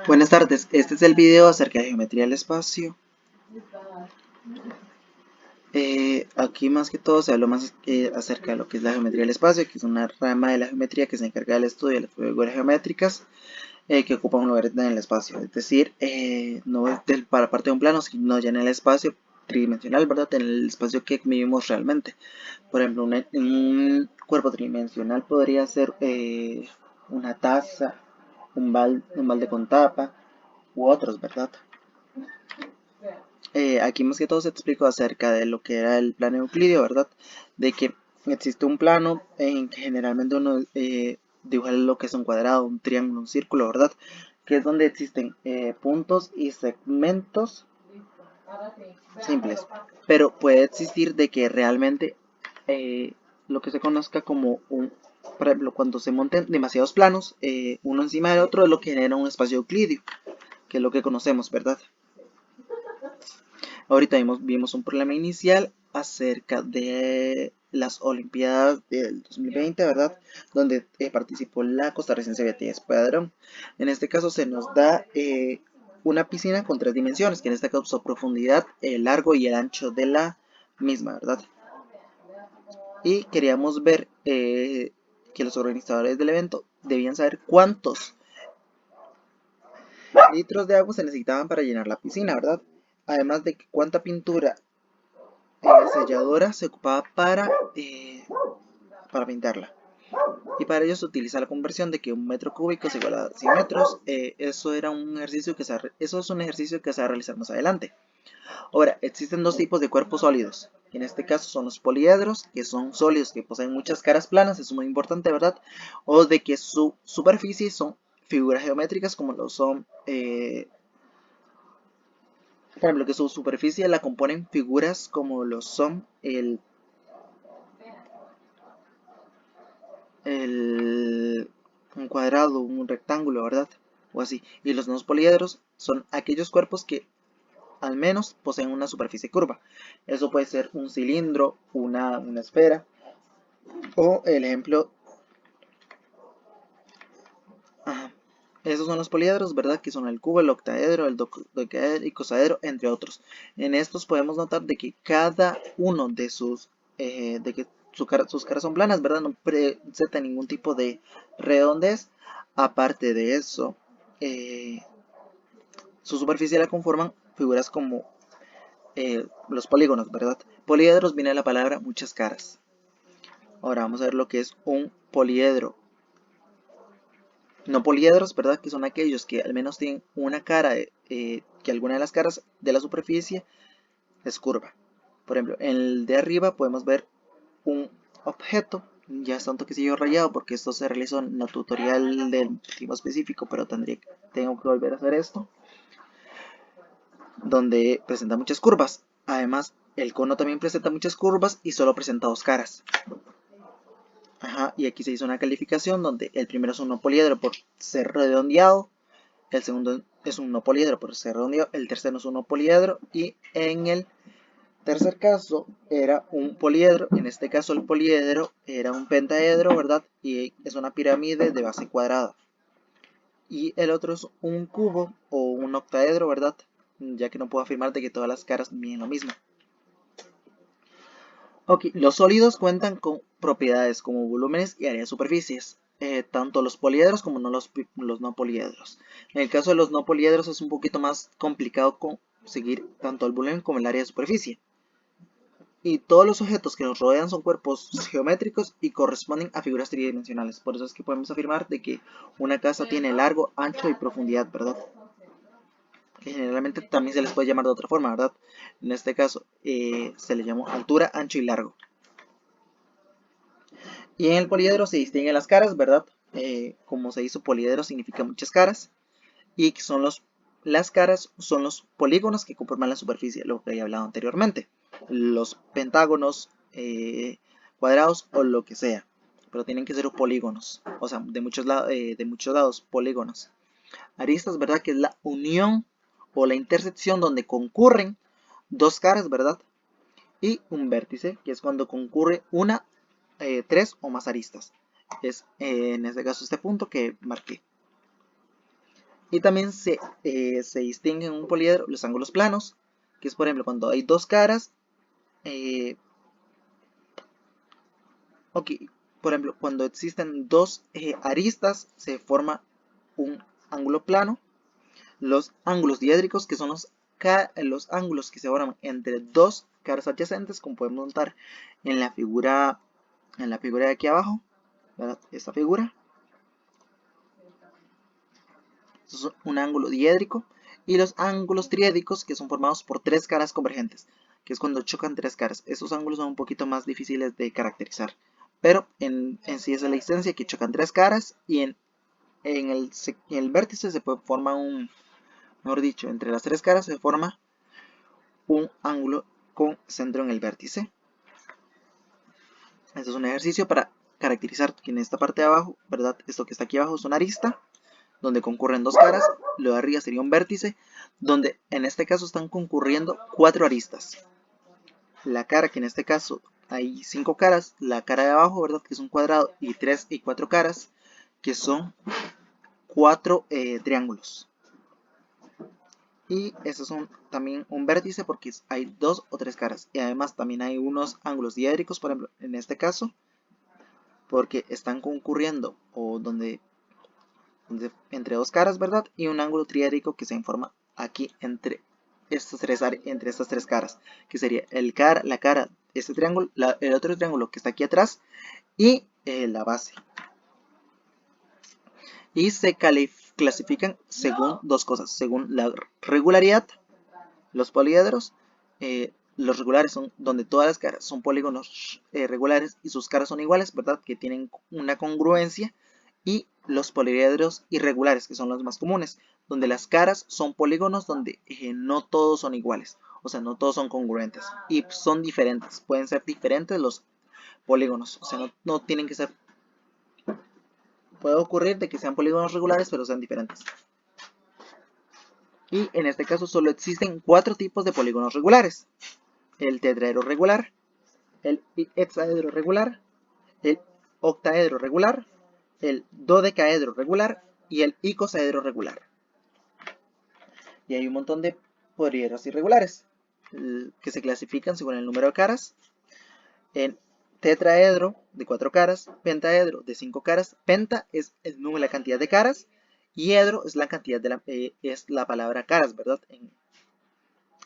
Buenas tardes, este es el video acerca de geometría del espacio. Aquí más que todo se habló más acerca de lo que es la geometría del espacio, que es una rama de la geometría que se encarga del estudio de las figuras geométricas que ocupan un lugar en el espacio, es decir, no es para parte de un plano, sino ya en el espacio tridimensional, ¿verdad? En el espacio que vivimos realmente. Por ejemplo, un cuerpo tridimensional podría ser una taza, un balde con tapa u otros, ¿verdad? Aquí más que todo se explicó acerca de lo que era el plano euclidio, ¿verdad? De que existe un plano en que generalmente uno dibuja lo que es un cuadrado, un triángulo, un círculo, ¿verdad? Que es donde existen puntos y segmentos simples. Pero puede existir de que realmente lo que se conozca como por ejemplo, cuando se monten demasiados planos, uno encima del otro, es lo que genera un espacio euclidio, que es lo que conocemos, ¿verdad? Ahorita vimos un problema inicial acerca de las Olimpiadas del 2020, ¿verdad? Donde participó la costarricense Beatriz Padrón. En este caso se nos da una piscina con 3 dimensiones, que en este caso su profundidad, el largo y el ancho de la misma, ¿verdad? Y queríamos ver que los organizadores del evento debían saber cuántos litros de agua se necesitaban para llenar la piscina, ¿verdad? Además de cuánta pintura selladora se ocupaba para pintarla. Y para ello se utiliza la conversión de que un metro cúbico es igual a 100 metros. Eso es un ejercicio que se va a realizar más adelante. Ahora, existen dos tipos de cuerpos sólidos. En este caso son los poliedros, que son sólidos que poseen muchas caras planas, eso es muy importante, ¿verdad? O de que su superficie son figuras geométricas como lo son por ejemplo, que su superficie la componen figuras como lo son un cuadrado, un rectángulo, ¿verdad? O así. Y los nuevos poliedros son aquellos cuerpos que al menos poseen una superficie curva. Eso puede ser un cilindro, una esfera, o el ejemplo. Ajá. Esos son los poliedros, ¿verdad? Que son el cubo, el octaedro, el dodecaedro y icosaedro, entre otros. En estos podemos notar de que cada uno de de que sus caras son planas, ¿verdad? No presenta ningún tipo de redondez. Aparte de eso, eh, su superficie la conforman figuras como los polígonos, ¿verdad? Poliedros viene de la palabra muchas caras. Ahora vamos a ver lo que es un poliedro. No poliedros, ¿verdad? Que son aquellos que al menos tienen una cara, que alguna de las caras de la superficie es curva. Por ejemplo, en el de arriba podemos ver un objeto, ya está un toquecillo rayado porque esto se realizó en el tutorial del tipo específico, pero tengo que volver a hacer esto, donde presenta muchas curvas. Además, el cono también presenta muchas curvas y solo presenta dos caras. Ajá, y aquí se hizo una calificación donde el primero es un no poliedro por ser redondeado, el segundo es un no poliedro por ser redondeado, el tercero es un no poliedro y en el tercer caso era un poliedro, en este caso el poliedro era un pentaedro, ¿verdad? Y es una pirámide de base cuadrada. Y el otro es un cubo o un octaedro, ¿verdad? Ya que no puedo afirmar de que todas las caras miden lo mismo. Ok, los sólidos cuentan con propiedades como volúmenes y área de superficies, tanto los poliedros como los no poliedros. En el caso de los no poliedros es un poquito más complicado conseguir tanto el volumen como el área de superficie. Y todos los objetos que nos rodean son cuerpos geométricos y corresponden a figuras tridimensionales. Por eso es que podemos afirmar de que una casa tiene largo, ancho y profundidad, ¿verdad? Que generalmente también se les puede llamar de otra forma, ¿verdad? En este caso se le llamó altura, ancho y largo. Y en el poliedro se distinguen las caras, ¿verdad? Como se hizo poliedro significa muchas caras. Y las caras son los polígonos que conforman la superficie, lo que había hablado anteriormente. Los pentágonos, cuadrados o lo que sea. Pero tienen que ser polígonos. O sea, de muchos lados, polígonos. Aristas, ¿verdad? Que es la unión o la intersección donde concurren dos caras, ¿verdad? Y un vértice, que es cuando concurre tres o más aristas. Es en este caso este punto que marqué. Y también se distinguen en un poliedro los ángulos planos, que es por ejemplo cuando hay dos caras. Ok, por ejemplo, cuando existen dos aristas, se forma un ángulo plano. Los ángulos diédricos, que son los ángulos que se forman entre dos caras adyacentes, como podemos notar en la figura de aquí abajo, ¿verdad? Esta figura. Esto es un ángulo diédrico. Y los ángulos triédricos, que son formados por tres caras convergentes, que es cuando chocan tres caras. Estos ángulos son un poquito más difíciles de caracterizar. Pero en sí es la existencia que chocan tres caras y en el vértice se forma mejor dicho, entre las tres caras se forma un ángulo con centro en el vértice. Este es un ejercicio para caracterizar que en esta parte de abajo, ¿verdad? Esto que está aquí abajo es una arista donde concurren dos caras. Lo de arriba sería un vértice donde en este caso están concurriendo cuatro aristas. La cara, que en este caso hay cinco caras, la cara de abajo, ¿verdad? Que es un cuadrado, y tres y cuatro caras, que son cuatro triángulos. Y esos son también un vértice porque hay dos o tres caras. Y además también hay unos ángulos diédricos, por ejemplo, en este caso, porque están concurriendo o donde entre dos caras, ¿verdad? Y un ángulo triédrico que se forma aquí entre estas tres caras, que sería la cara, este triángulo, el otro triángulo que está aquí atrás y la base. Y se clasifican según dos cosas, según la regularidad. Los poliedros, los regulares son donde todas las caras son polígonos regulares y sus caras son iguales, ¿verdad? Que tienen una congruencia. Y los poliedros irregulares, que son los más comunes, donde las caras son polígonos donde no todos son iguales. O sea, no todos son congruentes. Y son diferentes. Pueden ser diferentes los polígonos. O sea, no tienen que ser... Puede ocurrir de que sean polígonos regulares, pero sean diferentes. Y en este caso solo existen cuatro tipos de polígonos regulares: el tetraedro regular, el hexaedro regular, el octaedro regular, el dodecaedro regular y el icosaedro regular. Y hay un montón de poliedros irregulares que se clasifican según el número de caras. En tetraedro de 4 caras, pentaedro de 5 caras. Penta es el número, la cantidad de caras, y edro es la cantidad de es la palabra caras, ¿verdad? En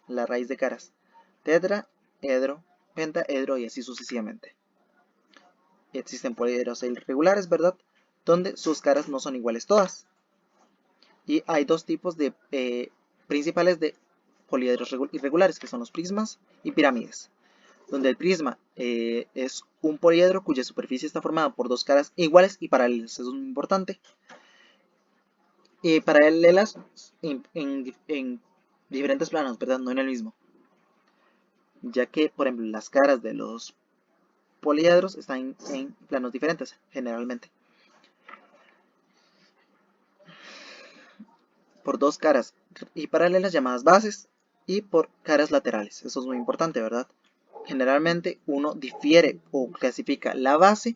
la raíz de caras. Tetraedro, pentaedro y así sucesivamente. Existen poliedros irregulares, ¿verdad? Donde sus caras no son iguales todas. Y hay dos tipos de principales de poliedros irregulares, que son los prismas y pirámides. Donde el prisma es un poliedro cuya superficie está formada por dos caras iguales y paralelas. Eso es muy importante. Y paralelas en diferentes planos, ¿verdad? No en el mismo. Ya que, por ejemplo, las caras de los poliedros están en planos diferentes, generalmente. Por dos caras y paralelas llamadas bases y por caras laterales. Eso es muy importante, ¿verdad? Generalmente uno difiere o clasifica la base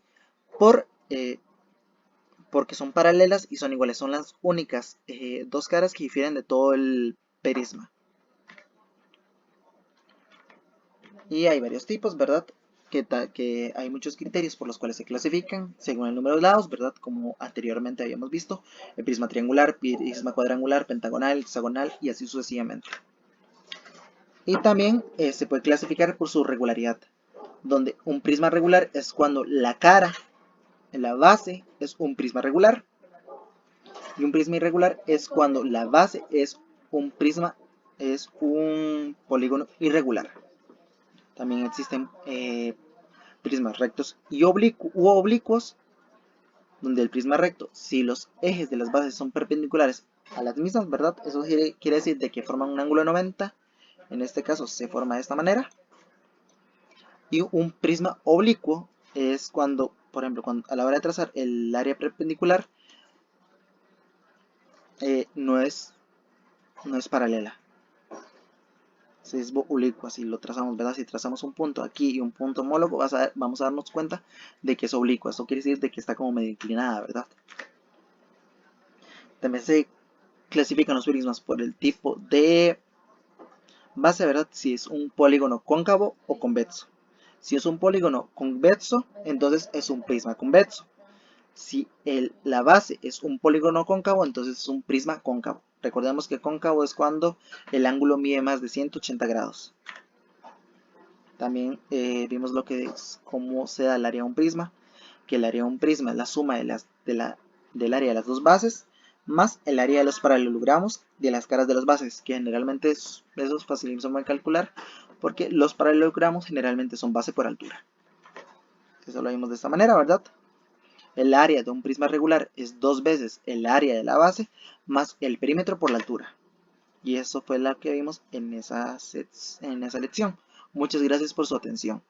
porque son paralelas y son iguales. Son las únicas dos caras que difieren de todo el prisma. Y hay varios tipos, ¿verdad? Que hay muchos criterios por los cuales se clasifican según el número de lados, ¿verdad? Como anteriormente habíamos visto, el prisma triangular, prisma cuadrangular, pentagonal, hexagonal y así sucesivamente. Y también se puede clasificar por su regularidad, donde un prisma regular es cuando la cara, la base, es un prisma regular, y un prisma irregular es cuando la base es un polígono irregular. También existen prismas rectos y oblicuos, donde el prisma recto, si los ejes de las bases son perpendiculares a las mismas, ¿verdad? Eso quiere decir de que forman un ángulo de 90. En este caso se forma de esta manera. Y un prisma oblicuo es cuando, por ejemplo, a la hora de trazar el área perpendicular no es paralela. Si es oblicua, si lo trazamos, ¿verdad? Si trazamos un punto aquí y un punto homólogo, vamos a darnos cuenta de que es oblicua. Esto quiere decir de que está como medio inclinada, ¿verdad? También se clasifican los prismas por el tipo de base, ¿verdad? Si es un polígono cóncavo o convexo. Si es un polígono convexo, entonces es un prisma convexo. Si la base es un polígono cóncavo, entonces es un prisma cóncavo. Recordemos que cóncavo es cuando el ángulo mide más de 180 grados. También vimos lo que es cómo se da el área de un prisma, que el área de un prisma es la suma del área de las dos bases más el área de los paralelogramos de las caras de las bases, que generalmente eso es facilísimo de calcular porque los paralelogramos generalmente son base por altura. Eso lo vimos de esta manera, ¿verdad? El área de un prisma regular es 2 veces el área de la base más el perímetro por la altura. Y eso fue lo que vimos en esa lección. Muchas gracias por su atención.